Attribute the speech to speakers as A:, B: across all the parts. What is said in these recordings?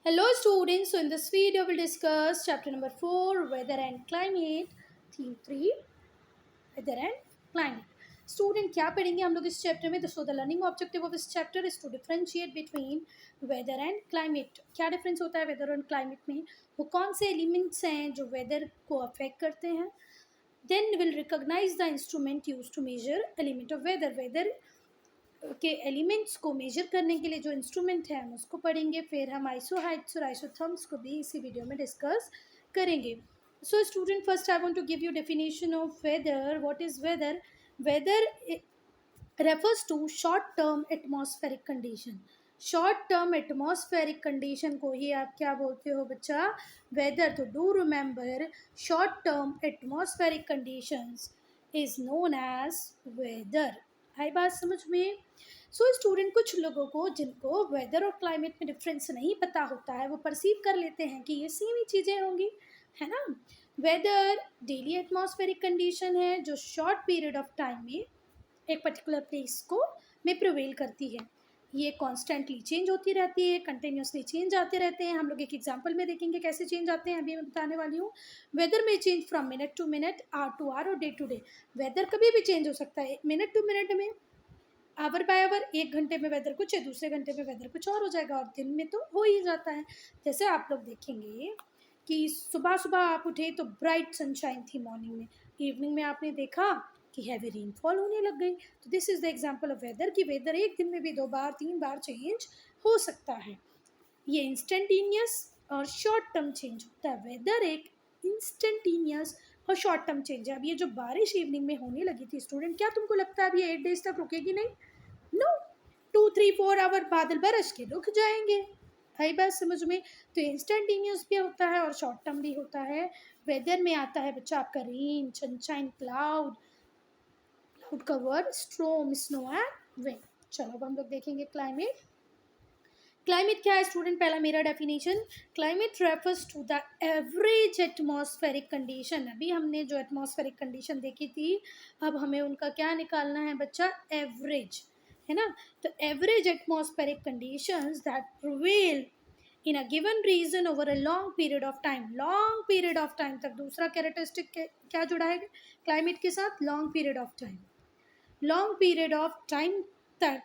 A: Hello students, so in this video we'll discuss chapter number 4 weather and climate, theme 3 weather and climate. Student क्या पढ़ेंगे हम लोग इस chapter में? So the learning objective of इस chapter is to differentiate between weather and climate. क्या difference होता है वेदर और क्लाइमेट में? वो कौन से एलिमेंट्स हैं जो वेदर को अफेक्ट करते हैं? Then will recognise the instrument use to measure element of weather. Weather के एलिमेंट्स को मेजर करने के लिए जो इंस्ट्रूमेंट है हम उसको पढ़ेंगे. फिर हम आइसोहाइट्स और आइसोथर्म्स को भी इसी वीडियो में डिस्कस करेंगे. So student, first I want to give you definition of weather. What is weather? Weather refers to short term atmospheric condition. Short term atmospheric condition को ही आप क्या बोलते हो बच्चा? वेदर. तो do remember, short term atmospheric conditions is known as weather. आई बात समझ में? सो स्टूडेंट, कुछ लोगों को जिनको वेदर और क्लाइमेट में डिफरेंस नहीं पता होता है वो परसीव कर लेते हैं कि ये सेम ही चीज़ें होंगी, है ना. वेदर डेली एटमॉस्फेरिक कंडीशन है जो शॉर्ट पीरियड ऑफ टाइम में एक पर्टिकुलर प्लेस को में प्रिवेल करती है. ये कॉन्स्टेंटली चेंज होती रहती है, कंटिन्यूसली चेंज आते रहते हैं. हम लोग एक एग्जांपल में देखेंगे कैसे चेंज आते हैं, अभी मैं बताने वाली हूँ. वेदर में change from minute to minute, hour to hour और डे टू डे. वेदर कभी भी चेंज हो सकता है. मिनट टू मिनट में, आवर बाय आवर, एक घंटे में वेदर कुछ है, दूसरे घंटे में वेदर कुछ और हो जाएगा, और दिन में तो हो ही जाता है. जैसे आप लोग देखेंगे कि सुबह सुबह आप उठे तो ब्राइट सनशाइन थी मॉर्निंग में, इवनिंग में आपने देखा कि हैवी रेनफॉल होने लग गई. तो this is the example of weather कि वेदर एक दिन में भी 2 बार 3 बार चेंज हो सकता है. ये इंस्टेंटेनियस और शॉर्ट टर्म चेंज होता है. वेदर एक इंस्टेंटेनियस और शॉर्ट टर्म चेंज है. अब ये जो बारिश इवनिंग में होने लगी थी स्टूडेंट, क्या तुमको लगता है अब ये 8 डेज तक रुकेगी? नहीं. नो, 2 3 4 आवर बादल बरस के रुक जाएंगे. आई बात समझ में? तो इंस्टेंटेनियस भी होता है और शॉर्ट टर्म भी होता है. वेदर में आता है बच्चा आपका rain, sunshine, cloud cover, storm, snow and wind. चलो अब हम लोग देखेंगे क्लाइमेट. क्लाइमेट क्या है स्टूडेंट? पहला मेरा definition, climate refers to the average atmospheric condition. अभी हमने जो एटमॉस्फेरिक कंडीशन देखी थी, अब हमें उनका क्या निकालना है बच्चा? एवरेज, है ना. तो average atmospheric conditions that prevail in a given region over a long period of time. Long period of time तक. दूसरा कैरेक्टरिस्टिक क्या जुड़ा है क्लाइमेट के साथ? Long period of time. Long period of time तक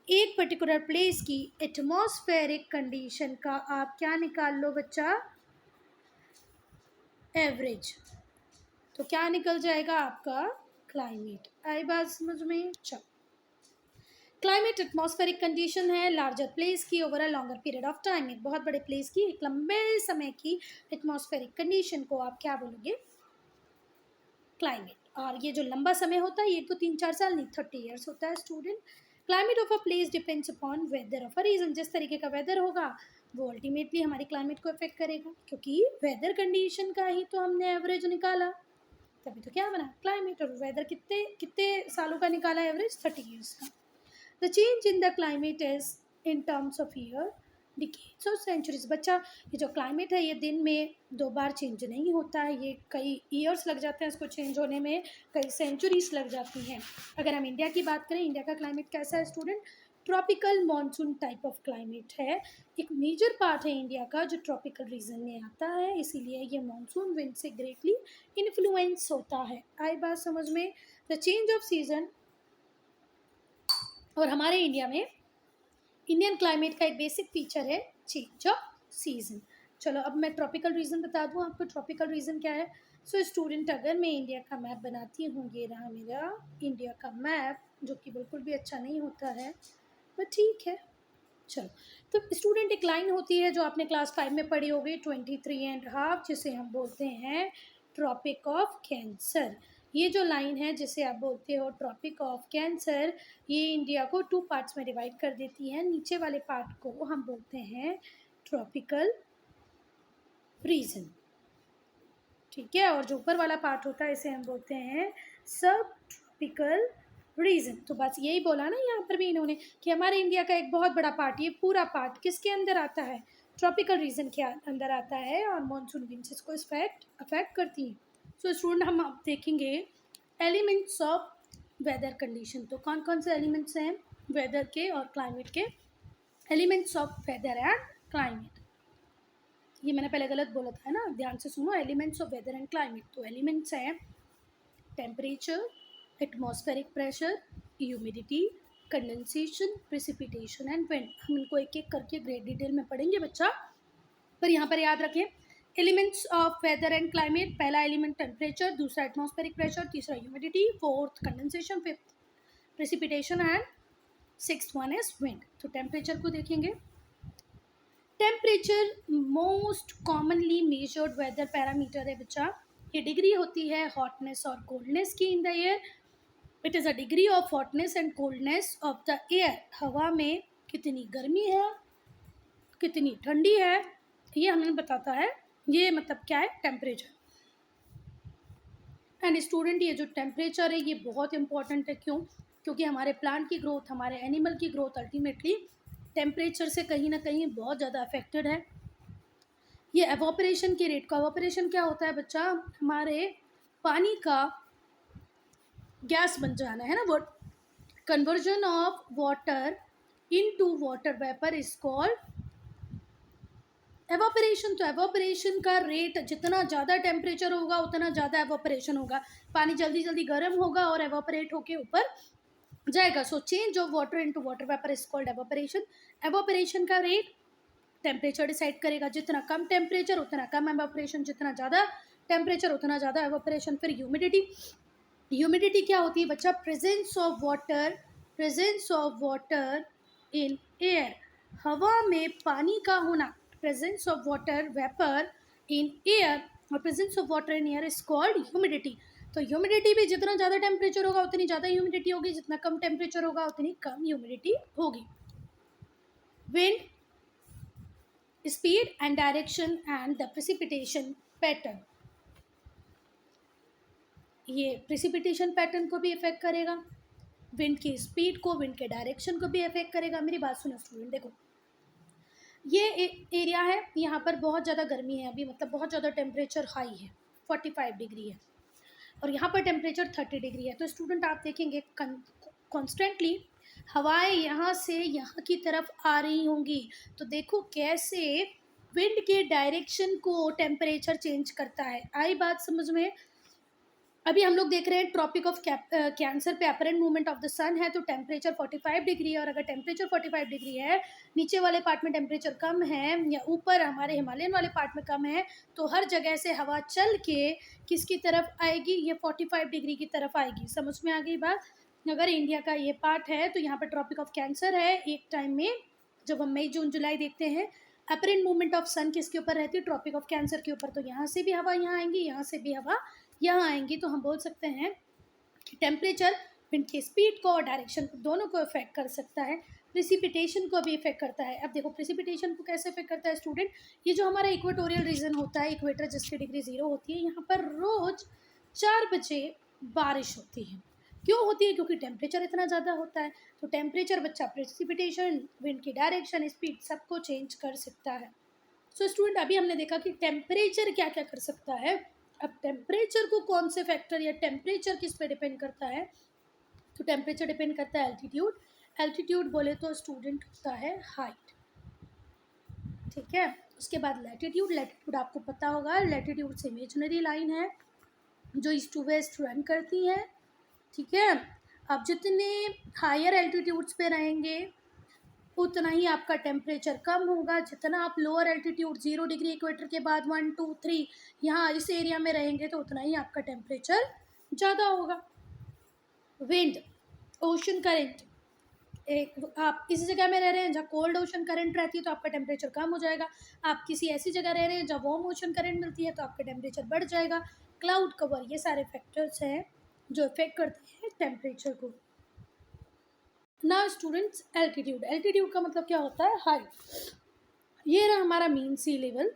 A: एक पर्टिकुलर प्लेस की एटमॉस्फेरिक कंडीशन का आप क्या निकाल लो बच्चा? एवरेज. तो क्या निकल जाएगा आपका? क्लाइमेट. आई बात समझ में? चलो, क्लाइमेट एटमॉस्फेरिक कंडीशन है लार्जर प्लेस की over a longer period of time. एक बहुत बड़े प्लेस की एक लंबे समय की एटमॉस्फेरिक कंडीशन को आप क्या बोलोगे? क्लाइमेट. और ये जो लंबा समय होता है ये तो 3 4 साल नहीं, 30 years होता है student. Climate of a place depends upon weather of a region. जिस तरीके का वेदर होगा वो अल्टीमेटली हमारी क्लाइमेट को अफेक्ट करेगा, क्योंकि वेदर कंडीशन का ही तो हमने एवरेज निकाला, तभी तो क्या बना? क्लाइमेट. और वेदर कितने कितने सालों का निकाला एवरेज? 30 years का. The change in the climate is in terms of year, decades और सेंचुरीज. बच्चा, ये जो क्लाइमेट है ये दिन में 2 बार चेंज नहीं होता है, ये कई ईयर्स लग जाते हैं इसको चेंज होने में, कई सेंचुरीज लग जाती हैं. अगर हम इंडिया की बात करें, इंडिया का क्लाइमेट कैसा है student? Tropical monsoon type of climate है. एक मेजर पार्ट है इंडिया का जो ट्रॉपिकल रीजन में आता है, इसीलिए ये मॉनसून विंड से ग्रेटली इन्फ्लुएंस होता है. आई बात समझ में? The change off season. और हमारे इंडिया में इंडियन क्लाइमेट का एक बेसिक फीचर है चेंज ऑफ सीजन. चलो अब मैं ट्रॉपिकल रीजन बता दूं आपको. ट्रॉपिकल रीजन क्या है? सो स्टूडेंट, अगर मैं इंडिया का मैप बनाती हूँ, ये रहा मेरा इंडिया का मैप, जो कि बिल्कुल भी अच्छा नहीं होता है, बट ठीक है. चलो, तो स्टूडेंट एक लाइन होती है जो आपने क्लास 5 में पढ़ी होगी, 23.5, जिसे हम बोलते हैं ट्रॉपिक ऑफ कैंसर. ये जो लाइन है जिसे आप बोलते हो ट्रॉपिक ऑफ कैंसर, ये इंडिया को 2 पार्ट्स में डिवाइड कर देती है. नीचे वाले पार्ट को हम बोलते हैं ट्रॉपिकल रीजन, ठीक है, और जो ऊपर वाला पार्ट होता है इसे हम बोलते हैं सब ट्रॉपिकल रीजन. तो बस यही बोला ना यहाँ पर भी इन्होंने कि हमारे इंडिया का एक बहुत बड़ा पार्ट, ये पूरा पार्ट किसके अंदर आता है? ट्रॉपिकल रीजन के अंदर आता है, और मानसून विंड्स इसको अफेक्ट करती हैं. सो स्टूडेंट, हम अब देखेंगे एलिमेंट्स ऑफ वेदर कंडीशन. तो कौन कौन से एलिमेंट्स हैं वेदर के और क्लाइमेट के? Elements of weather and climate. ये मैंने पहले गलत बोला था, है ना, ध्यान से सुनो। Elements of weather and climate, तो एलिमेंट्स हैं temperature, atmospheric pressure, humidity, condensation, precipitation and wind. हम इनको एक एक करके ग्रेट डिटेल में पढ़ेंगे बच्चा, पर यहाँ पर याद रखें elements of weather and climate, पहला एलिमेंट टेम्परेचर, दूसरा एटमॉस्फेरिक प्रेशर, तीसरा humidity, fourth condensation, fifth precipitation and sixth one is wind. तो टेम्परेचर को देखेंगे। Temperature most commonly measured weather parameter है बच्चा। ये डिग्री होती है हॉटनेस और कोल्डनेस की in the air. It is a degree of hotness and coldness of the air. हवा में कितनी गर्मी है, कितनी ठंडी है, ये हमें बताता है। ये मतलब क्या है, टेम्परेचर। एंड स्टूडेंट, ये जो टेम्परेचर है ये बहुत इंपॉर्टेंट है। क्यों? क्योंकि हमारे प्लांट की ग्रोथ, हमारे एनिमल की ग्रोथ अल्टीमेटली टेम्परेचर से कहीं ना कहीं बहुत ज़्यादा अफेक्टेड है। ये एवोपरेशन के रेट का, एवोपरेशन क्या होता है बच्चा, हमारे पानी का गैस बन जाना, है ना, वो conversion of water into water vapour is called evaporation. तो एवोपरेशन का रेट, जितना ज़्यादा टेम्परेचर होगा उतना ज़्यादा एवोपरेशन होगा। पानी जल्दी जल्दी गर्म होगा और एवोपरेट होके ऊपर जाएगा। So change of water into water vapour is called evaporation. Evaporation का रेट टेम्परेचर डिसाइड करेगा। जितना कम टेम्परेचर उतना कम एवोपरेशन, जितना ज़्यादा टेम्परेचर उतना ज़्यादा एवोपरेशन। फिर ह्यूमिडिटी। ह्यूमिडिटी क्या होती है बच्चा, presence of water in air, हवा में पानी का होना। Presence of water vapour in air और presence of water in air is called humidity. तो ह्यूमिडिटी भी जितना ज़्यादा टेम्परेचर होगा उतनी ज़्यादा ह्यूमिडिटी होगी, जितना कम टेम्परेचर होगा उतनी कम ह्यूमिडिटी होगी। Wind speed and direction and the precipitation pattern, ये प्रेसिपिटेशन पैटर्न को भी इफेक्ट करेगा, विंड की स्पीड को, विंड के डायरेक्शन को भी इफेक्ट करेगा। मेरी बात सुनो स्टूडेंट, देखो ये एरिया है, यहाँ पर बहुत ज़्यादा गर्मी है अभी, मतलब बहुत ज़्यादा टेम्परेचर हाई है, 45 डिग्री है, और यहाँ पर टेम्परेचर 30 डिग्री है। तो स्टूडेंट आप देखेंगे कॉन्स्टेंटली हवाएं यहाँ से यहाँ की तरफ आ रही होंगी। तो देखो कैसे विंड के डायरेक्शन को टेम्परेचर चेंज करता है। आई बात समझ में? अभी हम लोग देख रहे हैं ट्रॉपिक ऑफ कैंसर पे अपरेंट मूवमेंट ऑफ द सन है, तो टेम्परेचर 45 डिग्री है। और अगर टेम्परेचर 45 डिग्री है, नीचे वाले पार्ट में टेम्परेचर कम है या ऊपर हमारे हिमालयन वाले पार्ट में कम है, तो हर जगह से हवा चल के किसकी तरफ आएगी, ये 45 डिग्री की तरफ आएगी। समझ में आ गई बात? अगर इंडिया का ये पार्ट है तो यहाँ पर ट्रॉपिक ऑफ कैंसर है। एक टाइम में जब हम मई जून जुलाई देखते हैं, अपरेंट मूवमेंट ऑफ सन किसके ऊपर रहती है, ट्रॉपिक ऑफ कैंसर के ऊपर। तो यहाँ से भी हवा यहाँ आएंगी, यहाँ से भी हवा यहाँ आएंगी। तो हम बोल सकते हैं कि टेम्परेचर विंड की स्पीड को और डायरेक्शन को, दोनों को इफेक्ट कर सकता है। प्रेसिपिटेशन को भी इफेक्ट करता है। अब देखो प्रेसिपिटेशन को कैसे इफेक्ट करता है स्टूडेंट, ये जो हमारा इक्वेटोरियल रीजन होता है, इक्वेटर जिसकी डिग्री 0 होती है, यहाँ पर रोज 4 बजे बारिश होती है। क्यों होती है? क्योंकि टेम्परेचर इतना ज़्यादा होता है। तो टेम्परेचर बच्चा प्रेसिपिटेशन, विंड की डायरेक्शन, स्पीड सबको चेंज कर सकता है। सो स्टूडेंट, अभी हमने देखा कि टेम्परेचर क्या क्या कर सकता है। अब टेम्परेचर को कौन से फैक्टर या टेम्परेचर किस पे डिपेंड करता है, तो टेम्परेचर डिपेंड करता है एल्टीट्यूड। एल्टीट्यूड बोले तो स्टूडेंट होता है हाइट, ठीक है। उसके बाद लैटिट्यूड। लैटिट्यूड आपको पता होगा, लैटिट्यूड से इमेजिनरी लाइन है जो ईस्ट टू वेस्ट रन करती है, ठीक है। आप जितने हायर एल्टीट्यूड्स पे रहेंगे उतना ही आपका टेम्परेचर कम होगा। जितना आप लोअर एल्टीट्यूड 0 डिग्री इक्वेटर के बाद 1 2 3 यहाँ इस एरिया में रहेंगे तो उतना ही आपका टेम्परेचर ज़्यादा होगा। विंड, ओशन करंट, एक आप इस जगह में रह रहे हैं जहाँ कोल्ड ओशन करंट रहती है तो आपका टेम्परेचर कम हो जाएगा। आप किसी ऐसी जगह रह रहे हैं जहाँ वार्म ओशन करंट मिलती है तो आपका टेम्परेचर बढ़ जाएगा। क्लाउड कवर, ये सारे फैक्टर्स हैं जो इफेक्ट करते हैं टेम्परेचर को। ना स्टूडेंट्स, एल्टीट्यूड। एल्टीट्यूड का मतलब क्या होता है, हाइट। ये रहा हमारा मीन सी लेवल।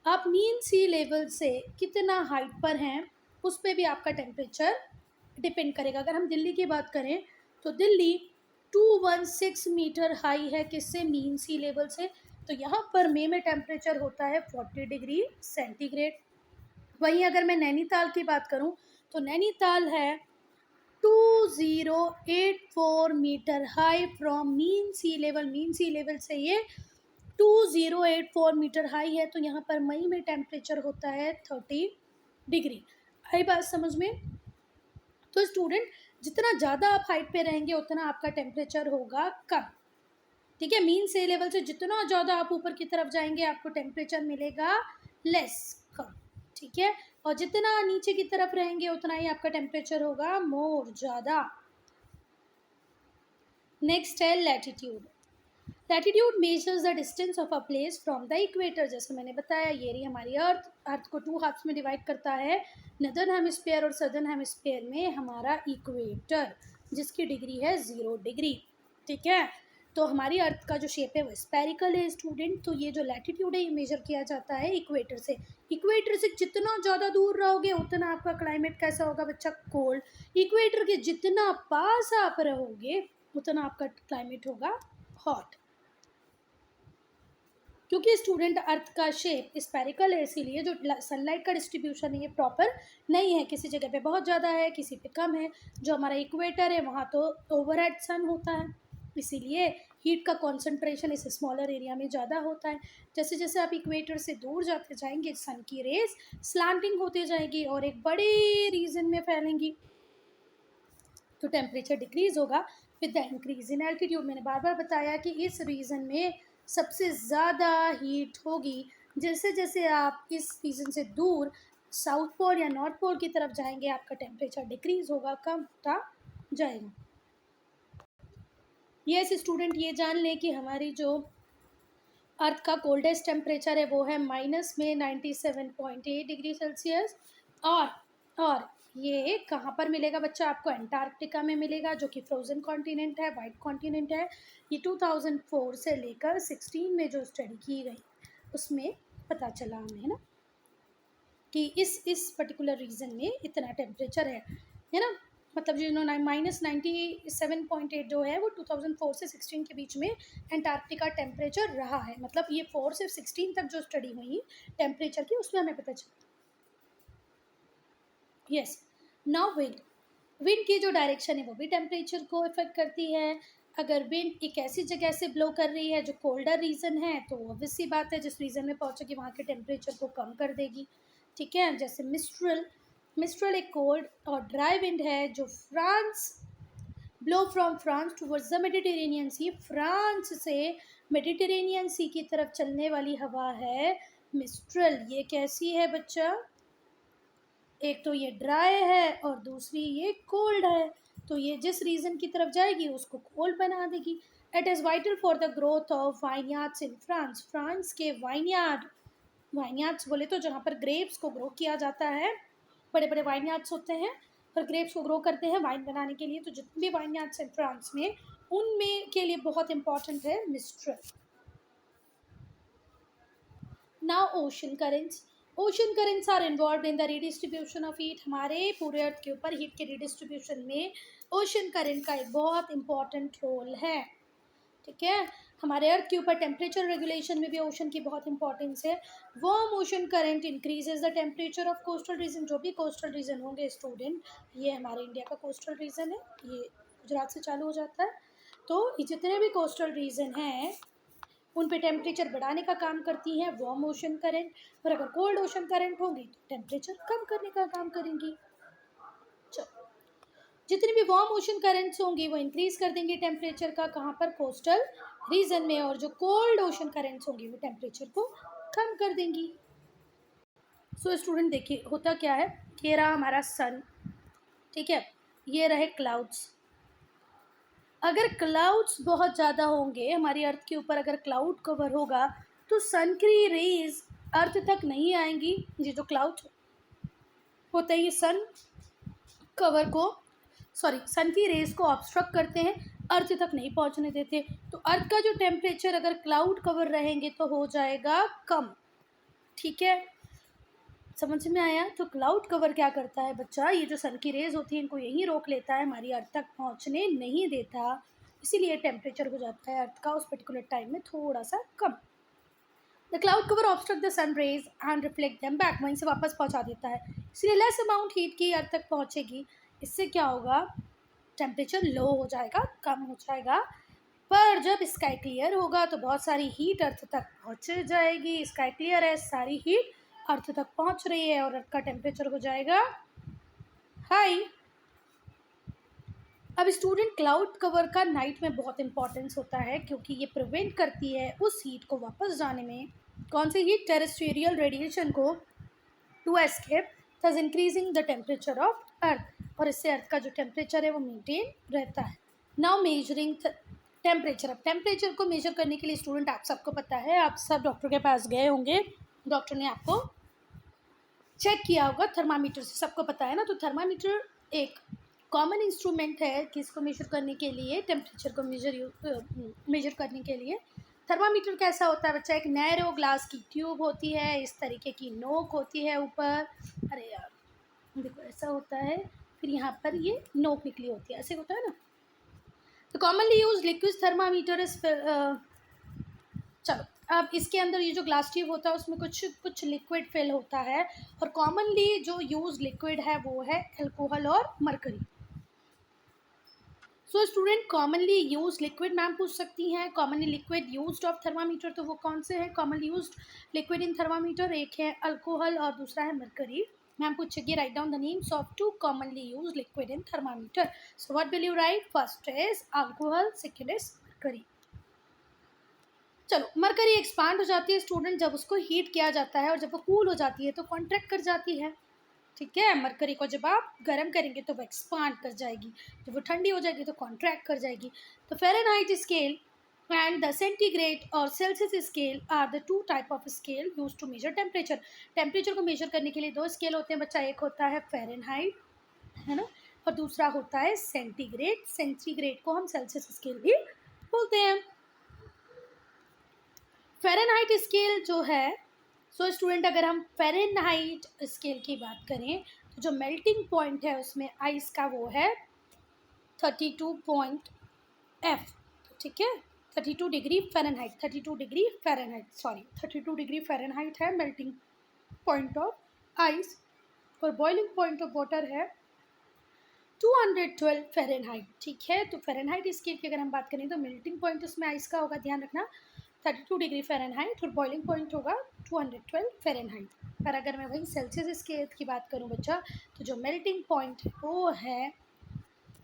A: आप मीन सी लेवल से कितना हाइट पर हैं उस पर भी आपका टेम्परेचर डिपेंड करेगा। अगर हम दिल्ली की बात करें तो दिल्ली 216 मीटर हाई है, किससे, मीन सी लेवल से। तो यहाँ पर मई में टेम्परेचर होता है 40 डिग्री सेंटीग्रेड। वहीं अगर मैं नैनीताल की बात करूँ तो नैनीताल है 2084 metre high from mean sea level. Mean sea level से ये 2084 मीटर हाई है, तो यहाँ पर मई में टेम्परेचर होता है 30 डिग्री। आई बात समझ में? तो स्टूडेंट जितना ज़्यादा आप हाइट पे रहेंगे उतना आपका टेम्परेचर होगा कम, ठीक है। मीन सी लेवल से जितना ज़्यादा आप ऊपर की तरफ जाएंगे आपको टेम्परेचर मिलेगा लेस, कम, ठीक है। और जितना नीचे की तरफ रहेंगे उतना ही आपका टेम्परेचर होगा मोर, ज़्यादा। नेक्स्ट है latitude. Latitude measures the distance of a place from the equator. जैसे मैंने बताया, ये रही हमारी अर्थ को 2 हाफ्स में डिवाइड करता है, नदर्न हेमिस्फीयर और सदर्न हेमिस्फीयर में हमारा इक्वेटर, जिसकी डिग्री है 0 डिग्री, ठीक है। तो हमारी अर्थ का जो शेप है वो स्पेरिकल है स्टूडेंट। तो ये जो लैटिट्यूड है ये मेजर किया जाता है इक्वेटर से। इक्वेटर से जितना ज़्यादा दूर रहोगे उतना आपका क्लाइमेट कैसा होगा बच्चा? कोल्ड। इक्वेटर के जितना पास आप रहोगे उतना आपका क्लाइमेट होगा हॉट। क्योंकि स्टूडेंट अर्थ का शेप स्पेरिकल है, इसीलिए जो सनलाइट का डिस्ट्रीब्यूशन है ये प्रॉपर नहीं है, किसी जगह पे बहुत ज़्यादा है, किसी पे कम है। जो हमारा इक्वेटर है वहाँ तो ओवरहेड सन होता है, इसीलिए हीट का कॉन्सेंट्रेशन इस स्मॉलर एरिया में ज़्यादा होता है। जैसे जैसे आप इक्वेटर से दूर जाते जाएंगे सन की रेज स्लांटिंग होती जाएगी और एक बड़े रीजन में फैलेंगी, तो टेम्परेचर डिक्रीज होगा with the increase in altitude. मैंने बार बार बताया कि इस रीजन में सबसे ज़्यादा हीट होगी। जैसे जैसे आप इस रीजन से दूर साउथ पोल या नॉर्थ पोल की तरफ जाएंगे आपका टेम्परेचर डिक्रीज होगा, कम होता जाएगा। यस स्टूडेंट, ये जान लें कि हमारी जो अर्थ का कोल्डेस्ट टेम्परेचर है वो है माइनस में 97.8 डिग्री सेल्सियस। और ये कहाँ पर मिलेगा बच्चा? आपको एंटार्क्टिका में मिलेगा, जो कि फ्रोजन कॉन्टिनेंट है, वाइट कॉन्टिनेंट है। ये 2004 से लेकर 16 में जो स्टडी की गई उसमें पता चला हमें, है ना, कि इस पर्टिकुलर रीजन में इतना टेम्परेचर है ना। मतलब जो माइनस 97.8 जो है वो 2004 से 16 के बीच में एंटार्क्टिका टेम्परेचर रहा है। मतलब ये 4 से 16 तक जो स्टडी हुई टेम्परेचर की उसमें हमें पता चला। यस, नाउ विंड की जो डायरेक्शन है वो भी टेम्परेचर को इफेक्ट करती है। अगर विंड एक ऐसी जगह से ब्लो कर रही है जो कोल्डर रीजन है तो ऑब्वियस सी बात है जिस रीजन में पहुंचेगी वहाँ के टेम्परेचर को कम कर देगी, ठीक है। जैसे मिस्ट्रल एक कोल्ड और ड्राई विंड है जो blow from France towards the Mediterranean sea. France से मेडिटेरेनियन सी की तरफ चलने वाली हवा है मिस्ट्रल। ये कैसी है बच्चा? एक तो ये ड्राई है और दूसरी ये कोल्ड है, तो ये जिस रीजन की तरफ जाएगी उसको कोल्ड बना देगी। It is vital for the growth of vineyards in France. France के वाइनयार्ड्स बोले तो जहाँ पर ग्रेप्स को ग्रो किया जाता है, बड़े बड़े वाइनयार्ड्स होते हैं और ग्रेप्स को ग्रो करते हैं वाइन बनाने के लिए। तो जितने भी वाइनयार्ड्स हैं फ्रांस में उनमें के लिए बहुत इंपॉर्टेंट है mistral. Now ocean currents. Ocean currents are involve in the redistribution of heat. हमारे पूरे अर्थ के ऊपर हीट के रीडिस्ट्रीब्यूशन में ओशन करेंट का एक बहुत इंपॉर्टेंट रोल है, ठीक है। हमारे अर्थ के ऊपर टेम्परेचर रेगुलेशन में भी ओशन की बहुत इंपॉर्टेंस है। Warm ocean current increases the temperature of coastal region. जो भी कोस्टल रीजन होंगे स्टूडेंट, ये हमारे इंडिया का कोस्टल रीजन है, ये गुजरात से चालू हो जाता है। तो ये जितने भी कोस्टल रीजन हैं उन पे टेम्परेचर बढ़ाने का काम करती हैं वार्म ओशन करंट, और अगर कोल्ड ओशन करंट होगी तो टेम्परेचर कम करने का काम करेंगी। जितनी भी वार्म ओशन करंट्स होंगी वो इंक्रीज कर देंगे टेम्परेचर का, कहाँ पर? कोस्टल रीजन में। और जो कोल्ड ओशन करंट्स होंगी वो टेम्परेचर को कम कर देंगी। सो स्टूडेंट देखिए होता क्या है, ये रहा हमारा सन, ठीक है, ये रहे क्लाउड्स। अगर क्लाउड्स बहुत ज़्यादा होंगे हमारी अर्थ के ऊपर, अगर क्लाउड कवर होगा तो सन की रेज अर्थ तक नहीं आएंगी। ये जो क्लाउड होते हैं ये सन की रेज को ऑब्स्ट्रक्ट करते हैं, अर्थ तक नहीं पहुंचने देते। तो अर्थ का जो टेम्परेचर अगर क्लाउड कवर रहेंगे तो हो जाएगा कम, ठीक है। समझ में आया? तो क्लाउड कवर क्या करता है बच्चा? ये जो सन की रेज होती है इनको यहीं रोक लेता है, हमारी अर्थ तक पहुंचने नहीं देता, इसीलिए टेम्परेचर हो जाता है अर्थ का उस पर्टिकुलर टाइम में थोड़ा सा कम। The cloud cover obstruct the sun rays and reflect them back. वहीं से वापस पहुंचा देता है, इसलिए लेस अमाउंट हीट की अर्थ तक पहुंचेगी। इससे क्या होगा? टेम्परेचर लो हो जाएगा, कम हो जाएगा। पर जब स्काई क्लियर होगा तो बहुत सारी हीट अर्थ तक पहुंच जाएगी। स्काई क्लियर है, सारी हीट अर्थ तक पहुंच रही है और अर्थ का टेम्परेचर हो जाएगा हाई। अब स्टूडेंट, क्लाउड कवर का नाइट में बहुत इंपॉर्टेंस होता है क्योंकि ये प्रिवेंट करती है उस हीट को वापस जाने में। कौन सी हीट? टेरेस्ट्रियल रेडिएशन को to escape, thus increasing the temperature of earth. और इससे अर्थ का जो टेम्परेचर है वो मेंटेन रहता है। Now measuring temperature. अब टेम्परेचर को मेजर करने के लिए स्टूडेंट, आप सबको पता है, आप सब डॉक्टर के पास गए होंगे, डॉक्टर ने आपको चेक किया होगा थर्मामीटर से, सबको पता है ना। तो थर्मामीटर एक कॉमन इंस्ट्रूमेंट है किसको मेजर करने के लिए? टेम्परेचर को मेजर करने के लिए। थर्मामीटर कैसा होता है बच्चा? एक नैरो ग्लास की ट्यूब होती है, इस तरीके की नोक होती है ऊपर, अरे यार देखो ऐसा होता है, फिर यहाँ पर ये नोक निकली होती है, ऐसे होता है ना। तो commonly use liquid thermometer is, चलो अब इसके अंदर ये जो ग्लास ट्यूब होता है उसमें कुछ लिक्विड फिल होता है, और कॉमनली जो यूज लिक्विड है वो है अल्कोहल और mercury. So student, commonly use liquid ma'am पूछ सकती हैं, commonly liquid used of thermometer, तो वो कौन से हैं commonly used liquid in thermometer? एक है अल्कोहल और दूसरा है मरकरी। मैम पूछेगी write down the names of two commonly use liquid in thermometer. So what will you write? First is alcohol, second is mercury. चलो, मरकरी एक्सपांड हो जाती है स्टूडेंट जब उसको हीट किया जाता है, और जब वो कूल हो जाती है तो कॉन्ट्रैक्ट कर जाती है, ठीक है। मरकरी को जब आप गर्म करेंगे तो वो एक्सपांड कर जाएगी, जब वो ठंडी हो जाएगी तो कॉन्ट्रैक्ट कर जाएगी। तो Fahrenheit scale and the centigrade और Celsius scale are the two type of scale use to measure temperature. Temperature को मेजर करने के लिए दो स्केल होते हैं बच्चा, एक होता है फ़ारेनहाइट, है ना, और दूसरा होता है सेंटीग्रेड। सेंटीग्रेड को हम सेल्सियस स्केल भी बोलते हैं। फ़ारेनहाइट स्केल जो है, सो स्टूडेंट अगर हम फ़ारेनहाइट स्केल की बात करें तो जो मेल्टिंग पॉइंट है उसमें आइस का वो है 32 पॉइंट F, ठीक है, 32 degree Fahrenheit, 32 degree Fahrenheit, sorry 32 degree Fahrenheit है मेल्टिंग पॉइंट ऑफ आइस, और बॉइलिंग पॉइंट ऑफ वाटर है 212 फ़ारेनहाइट, ठीक है। तो फ़ारेनहाइट स्केल की अगर हम बात करें तो मेल्टिंग पॉइंट उसमें आइस का होगा, ध्यान रखना, 32 डिग्री फ़ारेनहाइट, और बॉइलिंग पॉइंट होगा 212 फ़ारेनहाइट। पर अगर मैं वही सेल्सियस स्केल की बात करूं बच्चा, तो जो मेल्टिंग पॉइंट है वो है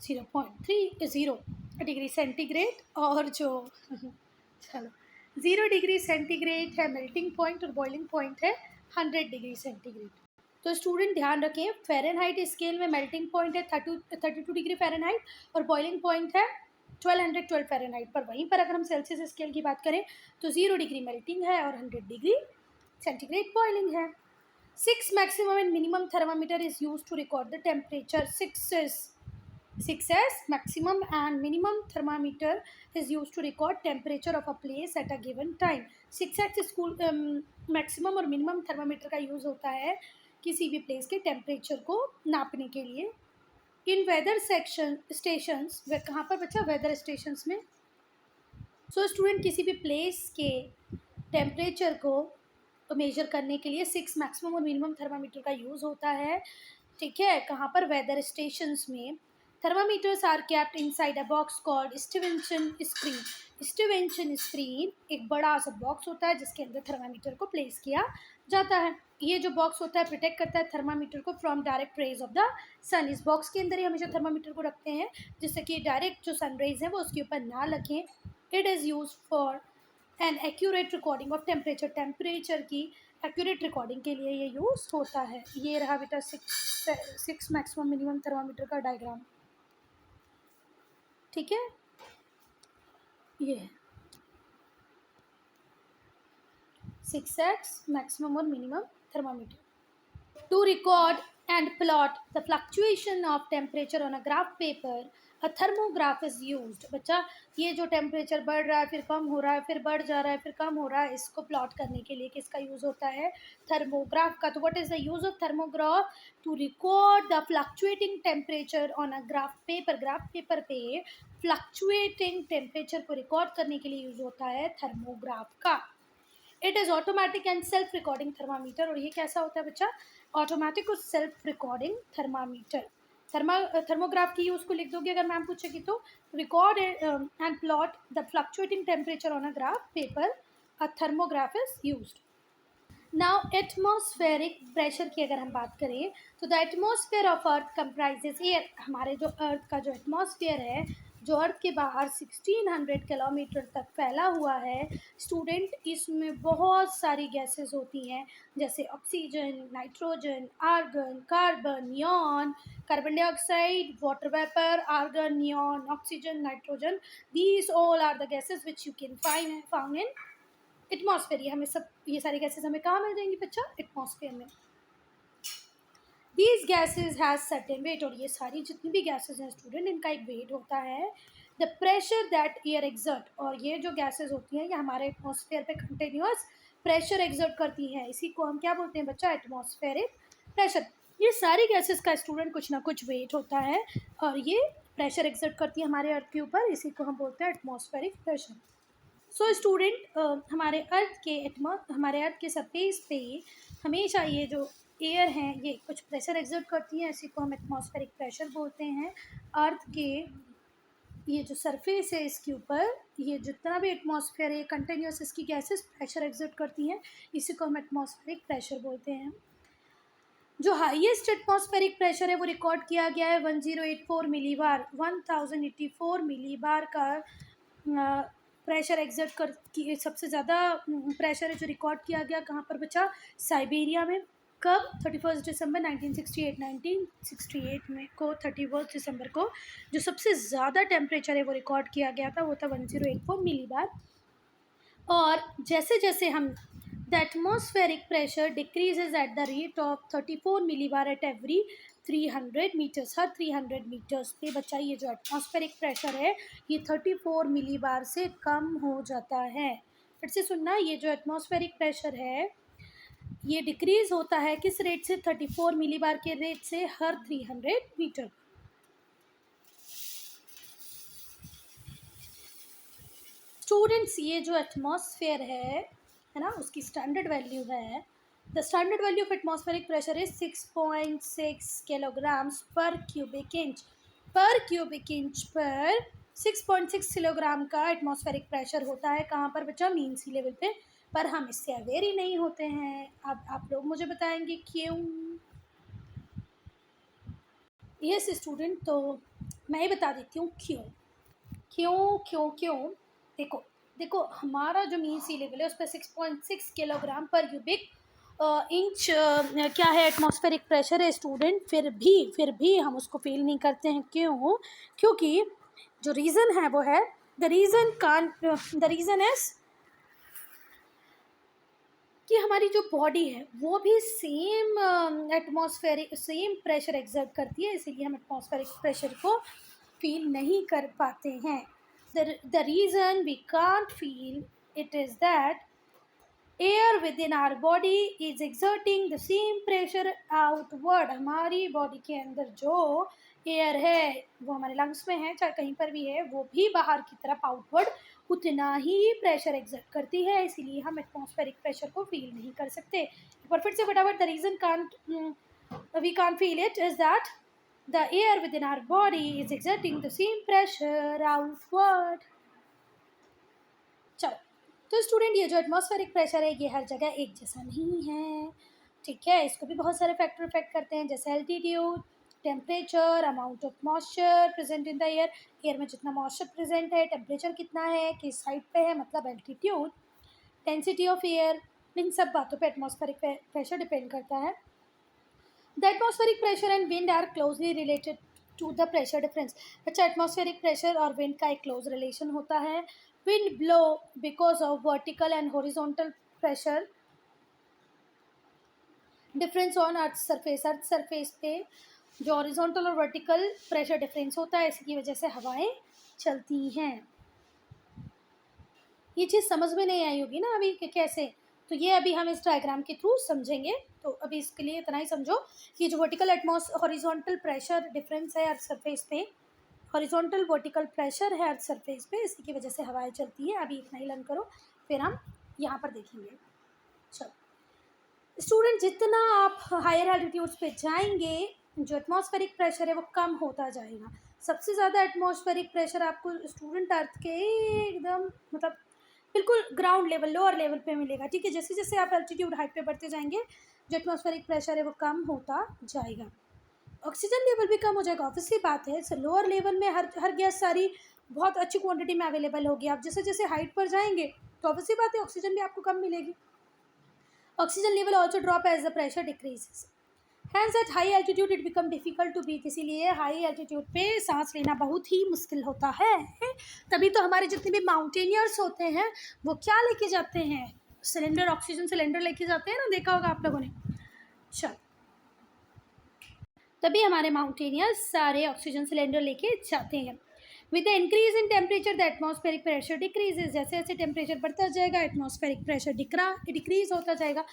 A: 0.30 डिग्री सेंटीग्रेड, और जो चलो 0 डिग्री सेंटीग्रेड है मेल्टिंग पॉइंट, और बॉइलिंग पॉइंट है 100 डिग्री सेंटीग्रेड। तो स्टूडेंट ध्यान रखें, फ़ारेनहाइट स्केल में मेल्टिंग पॉइंट है 32 डिग्री फ़ारेनहाइट, और बॉइलिंग पॉइंट है 1212 फ़ारेनहाइट। पर वहीं पर अगर हम सेल्सियस स्केल की बात करें तो 0 डिग्री मेल्टिंग है और 100 डिग्री सेंटीग्रेड बॉइलिंग है। 6 maximum and minimum thermometer is used to record the temperature. 6S maximum and minimum thermometer is used to record temperature of a place at a given time. 6x school maximum और minimum thermometer का use होता है किसी भी place के temperature को नापने के लिए। इन वेदर स्टेशंस, कहाँ पर बच्चा? वेदर स्टेशंस में। सो स्टूडेंट, किसी भी प्लेस के टेम्परेचर को मेजर करने के लिए 6 मैक्सिमम और मिनिमम थर्मामीटर का यूज़ होता है, ठीक है। कहाँ पर? वेदर स्टेशंस में। Thermometers are kept inside a box called Stevenson screen. Stevenson screen एक बड़ा सा बॉक्स होता है जिसके अंदर थर्मामीटर को प्लेस किया जाता है। ये जो बॉक्स होता है प्रोटेक्ट करता है थर्मामीटर को from direct rays of the sun. इस बॉक्स के अंदर ही हमेशा थर्मामीटर को रखते हैं जिससे कि डायरेक्ट जो सन रेज हैं वो उसके ऊपर ना लगें। It is use for an accurate recording of temperature. Temperature की एक्यूरेट रिकॉर्डिंग के लिए ये यूज होता है। ये रहा बेटा 6 मैक्सिमम मिनिमम थर्मामीटर का डायग्राम, ठीक है। ये 6x मैक्सिमम और minimum thermometer. To record and plot the fluctuation of temperature on a graph paper, a thermograph is used. बच्चा, ये जो टेम्परेचर बढ़ रहा है फिर कम हो रहा है फिर बढ़ जा रहा है फिर कम हो रहा है, इसको प्लॉट करने के लिए किसका यूज़ होता है? थर्मोग्राफ का। तो what is the use of thermograph? To record the fluctuating temperature on a graph paper. Graph paper पे फ्लक्चुएटिंग टेम्परेचर को रिकॉर्ड करने के लिए यूज़ होता है थर्मोग्राफ का। It is automatic and self recording thermometer. और ये कैसा होता है बच्चा? ऑटोमेटिक और सेल्फ रिकॉर्डिंग थर्मामीटर। थर्मोग्राफ की यूज़ को लिख दोगे अगर मैम पूछेगी तो, record and plot the fluctuating temperature on a graph paper, a thermograph is used. Now atmospheric pressure की अगर हम बात करें तो the atmosphere of earth comprises air, हमारे जो अर्थ का जो एटमॉस्फेयर है, जो अर्थ के बाहर 1600 किलोमीटर तक फैला हुआ है स्टूडेंट, इसमें बहुत सारी गैसेस होती हैं, जैसे oxygen, nitrogen, argon, carbon, neon, carbon dioxide, water vapour, argon, neon, oxygen, nitrogen, these all are the gases which you can found in atmosphere. ये हमें सब, ये सारी गैसेस हमें कहाँ मिल जाएंगी बच्चा? एटमॉस्फेयर में। These gases has certain weight, और ये सारी जितनी भी गैसेज हैं स्टूडेंट, इनका एक वेट होता है। The pressure that air exert, और ये जो गैसेज होती हैं ये हमारे एटमॉस्फेयर पे कंटिन्यूस प्रेशर एक्सर्ट करती हैं, इसी को हम क्या बोलते हैं बच्चा? Atmospheric pressure. ये सारी गैसेज का स्टूडेंट कुछ ना कुछ वेट होता है और ये प्रेशर एक्सर्ट करती है हमारे अर्थ के ऊपर, इसी को हम बोलते हैं एटमॉस्फेरिक प्रेशर। सो स्टूडेंट, हमारे अर्थ के सरफेस पे हमेशा ये जो एयर हैं ये कुछ प्रेशर एक्सर्ट करती हैं, इसी को हम एटमॉस्फेरिक प्रेशर बोलते हैं। अर्थ के ये जो सरफेस है इसके ऊपर ये जितना भी एटमॉस्फेयर है कंटिन्यूस इसकी गैसेस प्रेशर एक्सर्ट करती हैं, इसी को हम एटमॉस्फेरिक प्रेशर बोलते हैं। जो हाईएस्ट एटमॉस्फेरिक प्रेशर है वो रिकॉर्ड किया गया है 1084 मिलीबार, 1084 मिलीबार का प्रेशर एक्सर्ट कर की सबसे ज़्यादा प्रेशर है जो रिकॉर्ड किया गया। कहाँ पर बचा? साइबेरिया में। कब? 31 दिसंबर 1968 में को 31 दिसंबर को जो सबसे ज़्यादा टेम्परेचर है वो रिकॉर्ड किया गया था, वो था 1084 मिलीबार। और जैसे जैसे हम the atmospheric pressure decreases at the rate of 34 millibar at every 300 metres, हर 300 मीटर्स पे बच्चा ये जो एटमॉस्फेरिक प्रेशर है ये 34 मिलीबार से कम हो जाता है। फिर से सुनना, ये जो एटमॉस्फेरिक प्रेशर है ये डिक्रीज होता है किस रेट से? 34 मिलीबार के रेट से हर 300 मीटर। स्टूडेंट्स, ये जो एटमॉस्फेयर है ना, उसकी स्टैंडर्ड वैल्यू है, the standard value of atmospheric pressure is 6.6 kilograms पर क्यूबिक इंच। पर क्यूबिक इंच पर 6.6 किलोग्राम का एटमॉस्फेरिक प्रेशर होता है। कहाँ पर बच्चा? मीन सी लेवल पे। पर हम इससे अवेयर ही नहीं होते हैं। अब आप लोग मुझे बताएंगे क्यों? यस स्टूडेंट, तो मैं ही बता देती हूँ क्यों क्यों क्यों क्यों। देखो देखो, हमारा जो मीन सी लेवल है उस पर 6.6 किलोग्राम पर क्यूबिक इंच क्या है? एटमॉस्फेरिक प्रेशर है स्टूडेंट। फिर भी हम उसको फील नहीं करते हैं। क्यों? क्योंकि जो रीज़न है वो है द रीज़न इज कि हमारी जो बॉडी है वो भी सेम प्रेशर एक्सर्ट करती है, इसीलिए हम एटमॉस्फेरिक प्रेशर को फील नहीं कर पाते हैं। The reason we can't feel it is that air within our body is exerting the same pressure outward। हमारी बॉडी के अंदर जो एयर है वो हमारे लंग्स में है, चाहे कहीं पर भी है, वो भी बाहर की तरफ आउटवर्ड उतना ही प्रेशर एक्सर्ट करती है, इसीलिए हम एटमॉस्फेरिक प्रेशर को फील नहीं कर सकते। पर फिर से फटाफट, the reason we can't feel it is that the air within our body is exerting the same pressure outward। चलो, तो स्टूडेंट ये जो एटमॉस्फेरिक प्रेशर है ये हर जगह एक जैसा नहीं है, ठीक है। इसको भी बहुत सारे फैक्टर इफेक्ट करते हैं, जैसे altitude, temperature, amount of moisture present in the air में जितना मॉइस्चर प्रेजेंट है, टेम्परेचर कितना है, किस साइड पे है मतलब एल्टीट्यूड, डेंसिटी ऑफ एयर, इन सब बातों पे एटमॉस्फेरिक प्रेशर डिपेंड करता है। The atmospheric pressure and wind are closely related to the pressure difference. अच्छा, एटमॉस्फेरिक प्रेशर और विंड का एक क्लोज रिलेशन होता है। Wind blow because of vertical and horizontal pressure difference on earth surface. Earth surface पे जो horizontal और vertical pressure difference होता है, इसकी वजह से हवाएं चलती हैं। ये चीज़ समझ में नहीं आई होगी ना अभी कि कैसे, तो ये अभी हम इस डायग्राम के थ्रू समझेंगे। तो अभी इसके लिए इतना ही समझो कि जो वर्टिकल हॉरिजॉन्टल प्रेशर डिफरेंस है अर्थ सरफेस पे, हॉरिजॉन्टल वर्टिकल प्रेशर है अर्थ सरफेस पे, इसी की वजह से हवाएं चलती हैं। अभी इतना ही लर्न करो, फिर हम यहाँ पर देखेंगे। चलो स्टूडेंट, जितना आप हायर एल्टीट्यूड्स पे जाएंगे जो एटमॉस्फेरिक प्रेशर है वो कम होता जाएगा। सबसे ज़्यादा एटमॉस्फेरिक प्रेशर आपको स्टूडेंट अर्थ के एकदम मतलब बिल्कुल ग्राउंड लेवल, लोअर लेवल पे मिलेगा, ठीक है। जैसे जैसे आप एल्टीट्यूड हाइट पे बढ़ते जाएंगे, जो एटमॉस्फेरिक प्रेशर है वो कम होता जाएगा, ऑक्सीजन लेवल भी कम हो जाएगा। ऑब्वियसली बात है, सो लोअर लेवल में हर गैस सारी बहुत अच्छी क्वांटिटी में अवेलेबल होगी। आप जैसे जैसे हाइट पर जाएंगे तो ऑब्वियसली बात है ऑक्सीजन भी आपको कम मिलेगी। Oxygen level also drop as the pressure decreases. Hence at high altitude it become difficult to breathe. इसीलिए हाई एल्टीट्यूड पे सांस लेना बहुत ही मुश्किल होता है। तभी तो हमारे जितने भी माउंटेनियर्स होते हैं वो क्या लेके जाते हैं, सिलेंडर, ऑक्सीजन सिलेंडर लेके जाते हैं ना, देखा होगा आप लोगों ने। चल, तभी हमारे माउंटेनियर्स सारे ऑक्सीजन सिलेंडर लेके जाते हैं। With the increase in temperature the atmospheric pressure decreases. जैसे जैसे टेम्परेचर बढ़ता जाएगा एटमॉस्फेरिक प्रेशर डिक्रीज होता जाएगा।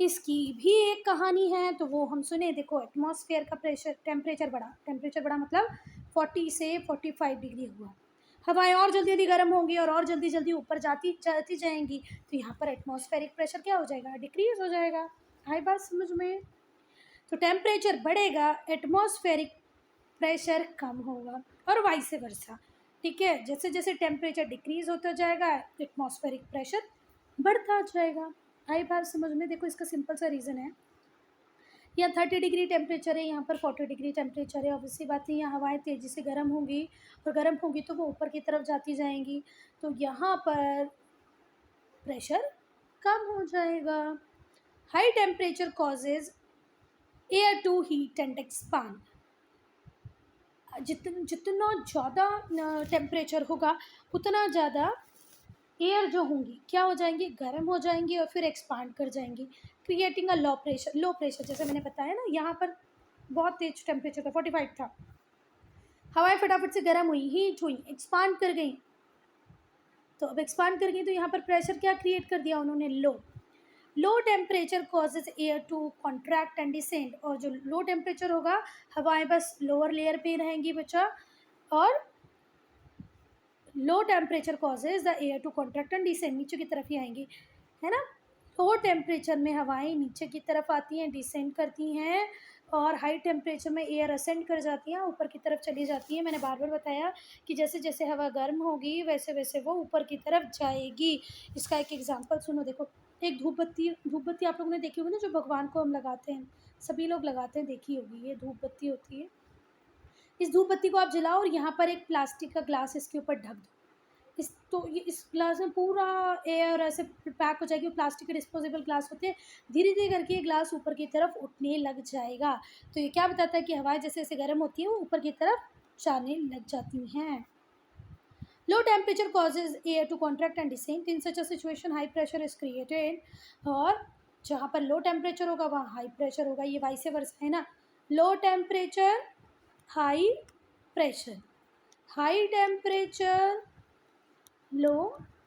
A: इसकी भी एक कहानी है, तो वो हम सुने। देखो, एटमॉस्फेयर का टेम्परेचर बढ़ा मतलब 40 से 45 डिग्री हुआ, हवाएं और जल्दी जल्दी गर्म होंगी और जल्दी जल्दी ऊपर जाती जाएंगी, तो यहाँ पर एटमॉस्फेरिक प्रेशर क्या हो जाएगा, डिक्रीज हो जाएगा। आई बात समझ में? तो टेम्परेचर बढ़ेगा, एटमॉस्फेरिक प्रेशर कम होगा और वाइस वर्सा, ठीक है। जैसे जैसे टेम्परेचर डिक्रीज होता जाएगा एटमॉस्फेरिक प्रेशर बढ़ता जाएगा। आई बात समझ में? देखो, इसका सिंपल सा रीज़न है, यहाँ 30 डिग्री टेम्परेचर है, यहाँ पर 40 डिग्री टेम्परेचर है। ऑब्वियसली बात है, यहाँ हवाएं तेज़ी से गर्म होंगी और गर्म होंगी तो वो ऊपर की तरफ जाती जाएंगी, तो यहाँ पर प्रेशर कम हो जाएगा। High temperature causes air to heat and expand. जितना ज़्यादा टेम्परेचर होगा उतना ज़्यादा एयर जो होंगी क्या हो जाएंगी, गर्म हो जाएंगी और फिर एक्सपांड कर जाएंगी, क्रिएटिंग अ लो प्रेशर। जैसे मैंने बताया ना, यहाँ पर बहुत तेज टेम्परेचर था, 45 था, हवाएं फटाफट से गर्म हुई, हीट हुई, एक्सपांड कर गई। तो अब एक्सपांड कर गई तो यहाँ पर प्रेशर क्या क्रिएट कर दिया उन्होंने, low temperature causes air to contract and descend. और जो लो टेम्परेचर होगा, हवाएं बस लोअर लेयर पे रहेंगी बच्चा, और low temperature causes the air to contract and descend, नीचे की तरफ ही आएंगी, है ना। लो टेम्परेचर में हवाएं नीचे की तरफ आती हैं, डिसेंड करती हैं, और हाई टेम्परेचर में एयर असेंड कर जाती हैं, ऊपर की तरफ चली जाती है। मैंने बार बार बताया कि जैसे जैसे हवा गर्म होगी वैसे वैसे वो ऊपर की तरफ जाएगी। इसका एक एग्जांपल सुनो, देखो, एक धूप बत्ती आप लोगों ने देखी होगी ना, जो भगवान को हम लगाते हैं, सभी लोग लगाते हैं, देखी होगी, ये धूप बत्ती होती है। इस धूप बत्ती को आप जलाओ और यहाँ पर एक प्लास्टिक का ग्लास इसके ऊपर ढक दो, इस ग्लास में पूरा एयर ऐसे पैक हो जाएगी। प्लास्टिक के डिस्पोजेबल ग्लास होते हैं, धीरे धीरे करके ये ग्लास ऊपर की तरफ उठने लग जाएगा। तो ये क्या बताता है कि हवाएं जैसे जैसे गर्म होती है वो ऊपर की तरफ जाने लग जाती हैं। Low temperature causes air to contract and descent. In such a situation high pressure is created. और जहाँ पर लो टेम्परेचर होगा वहाँ हाई प्रेशर होगा, ये वाइस वर्सा है ना। Low temperature high pressure, high temperature low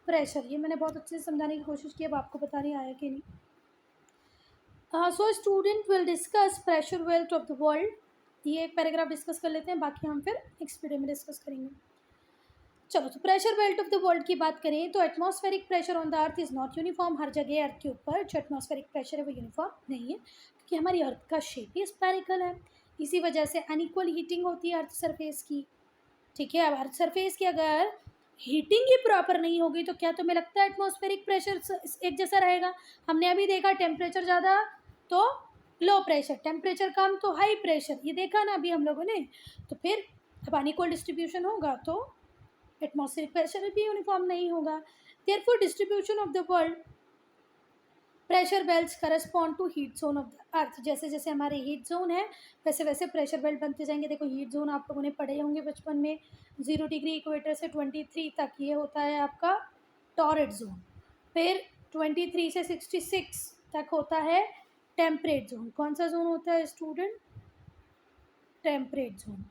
A: pressure. ये मैंने बहुत अच्छे से समझाने की कोशिश की, अब आपको पता नहीं आया कि नहीं। So student will discuss pressure wealth of the world. ये एक पैराग्राफ डिस्कस कर लेते हैं, बाकी हम फिर नेक्स्ट वीडियो में डिस्कस करेंगे। चलो, तो pressure belt of the world की बात करें तो atmospheric pressure on the earth is not uniform. हर जगह अर्थ के ऊपर जो एटमॉस्फेरिक प्रेशर है वो यूनिफॉर्म नहीं है, क्योंकि हमारी अर्थ का शेप ही स्पेरिकल है। इसी वजह से अनइक्वल हीटिंग होती है अर्थ सरफेस की, ठीक है। अब अर्थ सरफेस की अगर हीटिंग ही प्रॉपर नहीं होगी तो क्या तुम्हें लगता है एटमॉस्फेरिक प्रेशर एक जैसा रहेगा? हमने अभी देखा, टेम्परेचर ज़्यादा तो लो प्रेशर, टेम्परेचर कम तो हाई प्रेशर, ये देखा ना अभी हम लोगों ने। तो फिर अब अनइक्वल डिस्ट्रीब्यूशन होगा तो एटमॉस्फेरिक प्रेशर भी यूनिफॉर्म नहीं होगा। Therefore distribution of the world pressure belts correspond to heat zone of the earth. जैसे जैसे हमारे हीट जोन है वैसे वैसे प्रेशर बेल्ट बनते जाएंगे। देखो, हीट जोन आप लोगों ने पढ़े होंगे बचपन में, 0 डिग्री इक्वेटर से 23 तक ये होता है आपका टॉरड जोन। फिर 23 से 66 तक होता है टेम्परेट जोन। कौन सा जोन होता है स्टूडेंट? Temperate zone.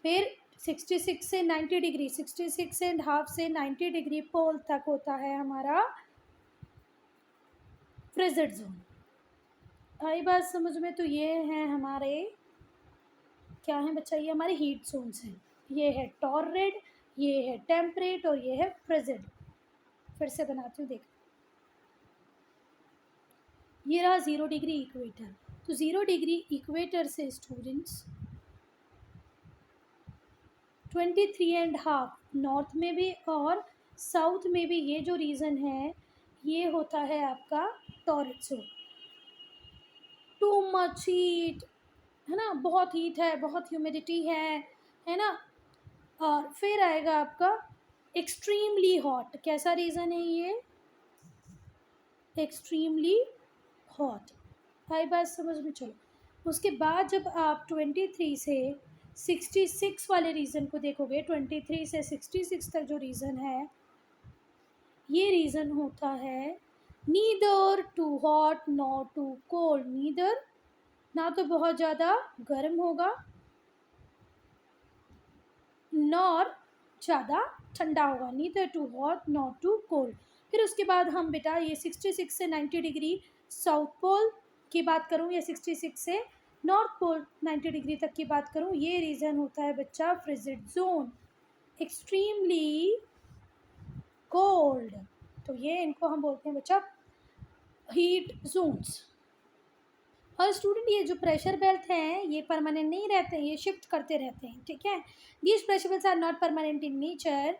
A: फिर 66 से 90 डिग्री, 66.5 से 90 डिग्री पोल तक होता है हमारा फ्रिजिड जोन। आई बात समझ में? तो ये हैं हमारे, क्या है बच्चा, ये हमारे हीट जोन्स हैं। ये है टॉर्रिड, ये है टेम्परेट और ये है फ्रिजिड। फिर से बनाती हूँ, देख, ये रहा 0 डिग्री इक्वेटर। तो 0 डिग्री इक्वेटर से स्टूडेंट्स 23.5 नॉर्थ में भी और साउथ में भी ये जो रीजन है ये होता है आपका taurus zone. Too much heat है ना, बहुत हीट है, बहुत ह्यूमिडिटी है ना। और फिर आएगा आपका एक्सट्रीमली हॉट। कैसा रीज़न है ये? Extremely hot. आई बात समझ में? चलो उसके बाद जब आप 23 से 66 वाले रीज़न को देखोगे, 23 से 66 तक जो रीज़न है ये रीज़न होता है neither too hot nor too cold. Neither, ना तो बहुत ज़्यादा गर्म होगा नॉर ज़्यादा ठंडा होगा। Neither too hot nor too cold. फिर उसके बाद हम बेटा ये 66 से 90 डिग्री साउथ पोल की बात करूँ या 66 से नॉर्थ पोल 90 डिग्री तक की बात करूँ, ये रीजन होता है बच्चा फ्रिजिड जोन, एक्सट्रीमली कोल्ड। तो ये इनको हम बोलते हैं बच्चा हीट जोन्स। और स्टूडेंट ये जो प्रेशर बेल्ट हैं ये परमानेंट नहीं रहते हैं, ये शिफ्ट करते रहते हैं, ठीक है। These pressure belts are not permanent in nature,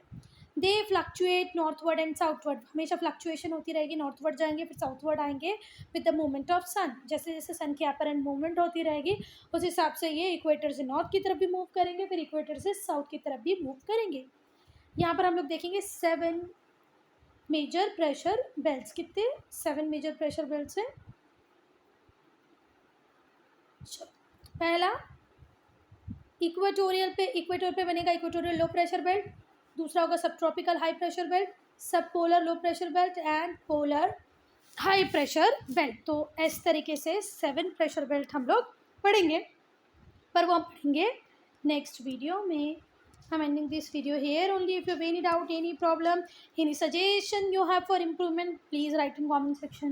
A: they fluctuate northward and southward. हमेशा फ्लक्चुएशन होती रहेगी, नॉर्थवर्ड जाएंगे फिर साउथवर्ड आएंगे with the movement of sun. जैसे जैसे सन की अपरेंट मूवमेंट होती रहेगी उस हिसाब से ये इक्वेटर से नॉर्थ की तरफ भी मूव करेंगे, फिर इक्वेटर से साउथ की तरफ भी मूव करेंगे। यहाँ पर हम लोग देखेंगे 7 मेजर प्रेशर बेल्ट्स। कितने? 7 मेजर प्रेशर बेल्ट्स हैं। पहला इक्वेटोरियल पे बनेगा इक्वेटोरियल लो प्रेशर बेल्ट। दूसरा होगा सब ट्रॉपिकल हाई प्रेशर बेल्ट, सब polar low pressure belt and polar high pressure belt. तो इस तरीके से 7 प्रेशर बेल्ट हम लोग पढ़ेंगे, पर वो हम पढ़ेंगे नेक्स्ट वीडियो में। I'm ending this video here only. If you have any doubt, any problem, any suggestion you have for improvement, please write in comment section.